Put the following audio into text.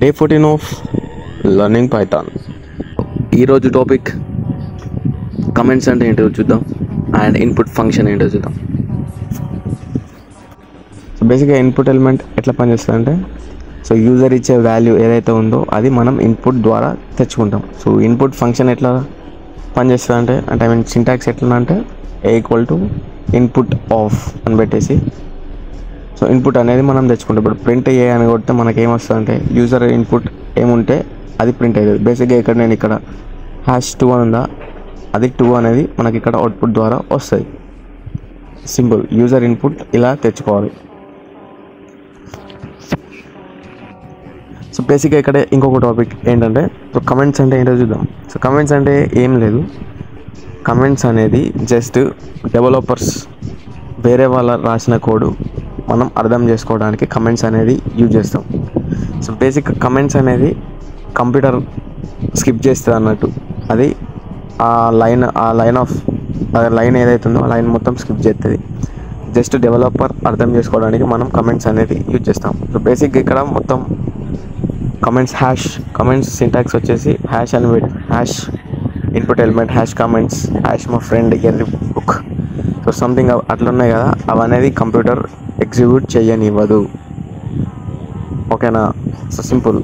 Day 14 of Learning Python. ఈరోజు topic comments అంటే ఏంటో చూద్దాం అండ్ ఇన్పుట్ ఫంక్షన్ ఏంటో చూద్దాం. సో బేసిక్గా ఇన్పుట్ ఎలిమెంట్ ఎట్లా పనిచేస్తుంది అంటే, సో యూజర్ ఇచ్చే వాల్యూ ఏదైతే ఉందో అది మనం ఇన్పుట్ ద్వారా తెచ్చుకుంటాం. సో ఇన్పుట్ ఫంక్షన్ ఎట్లా పనిచేస్తుంది అంటే ఐ మీన్ సింటాక్స్ ఎట్లా అంటే ఇన్పుట్ ఆఫ్ అని పెట్టేసి, సో ఇన్పుట్ అనేది మనం తెచ్చుకుంటాం. ఇప్పుడు ప్రింట్ ఏ అని కొడితే మనకి ఏమొస్తుంది అంటే యూజర్ ఇన్పుట్ ఏముంటే అది ప్రింట్ అవుతుంది. బేసిక్గా ఇక్కడ #2 అని ఉందా, అది 2 అనేది మనకి ఇక్కడ అవుట్పుట్ ద్వారా వస్తుంది. సింపుల్, యూజర్ ఇన్పుట్ ఇలా తెచ్చుకోవాలి. సో బేసిక్గా ఇక్కడ ఇంకొక టాపిక్ ఏంటంటే, సో కమెంట్స్ అంటే ఏంటో చూద్దాం. సో కమెంట్స్ అంటే ఏం లేదు, కమెంట్స్ అనేది జస్ట్ డెవలపర్స్ వేరే వాళ్ళ రాసిన కోడ్ మనం అర్థం చేసుకోవడానికి కమెంట్స్ అనేది యూజ్ చేస్తాం. సో బేసిక్ కమెంట్స్ అనేది కంప్యూటర్ స్కిప్ చేస్తుంది అన్నట్టు. అది ఆ లైన్ ఏదైతే ఉందో ఆ లైన్ మొత్తం స్కిప్ చేస్తుంది. జస్ట్ డెవలపర్ అర్థం చేసుకోవడానికి మనం కమెంట్స్ అనేది యూజ్ చేస్తాం. సో బేసిక్గా ఇక్కడ మొత్తం కమెంట్స్ సింటాక్స్ వచ్చేసి హ్యాష్ ఇన్పుట్ ఎలిమెంట్ కమెంట్స్ మా friend err book, so something అట్లా ఉన్నాయి కదా, అవనేది కంప్యూటర్ ఎగ్జిక్యూట్ చేయనివ్వదు. ఓకేనా? So simple.